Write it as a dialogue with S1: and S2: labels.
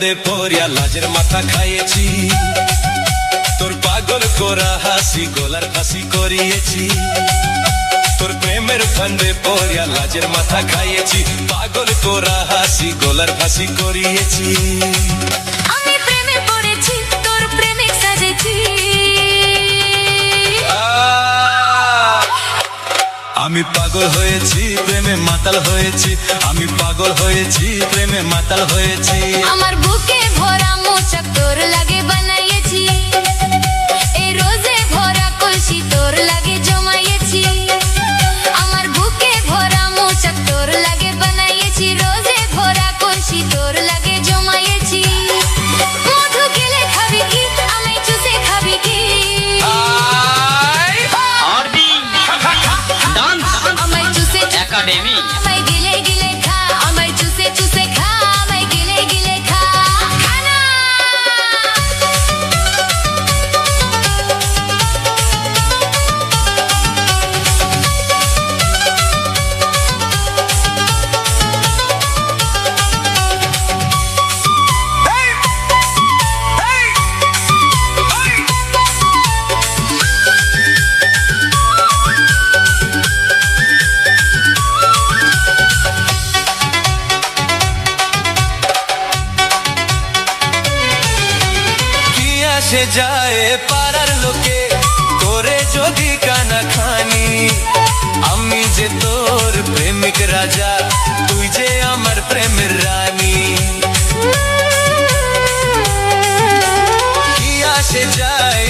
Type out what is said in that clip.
S1: দে পরিয়া লাজের মাথা খাইয়েছি, তোর পাগল করা হাসি গোলার ফাঁসি করিয়েছি। তোর প্রেমের ফান্দে পরিয়া লাজের মাথা খাইয়েছি, পাগল করা হাসি গোলার ফাঁসি করিয়েছি।
S2: আমি প্রেমে পড়েছি, তোর প্রেমিক সাজেছি।
S1: আমি পাগল হয়েছি, প্রেমে মাতাল হয়েছি। আমি পাগল হয়েছি, প্রেমে মাতাল হয়েছি।
S2: আমার বুকে ভরা মোচক তোর লাগে বানাইয়েছি, এই রোজে ভরা কলসি তোর লাগে জমাইয়েছি। আমার বুকে ভরা মোচক তোর লাগে বানাইয়েছি, রোজে ভরা কলসি তোর লাগে জমাইয়েছি। মধু গেলে খাবি কি, আমি চুষে খাবি কি? আমায় চুষে
S3: একাডেমি
S2: আমায় গিলে গিলে খা, আমায় চুষে চুষে খা, আমায় গিলে গিলে খা। খানা
S1: সে যায় পাড়ার লোকে করে যদি কানা খানি, আমি যে তোর প্রেমিক রাজা, তুই যে আমার প্রেমের রানী। কি আসে যায়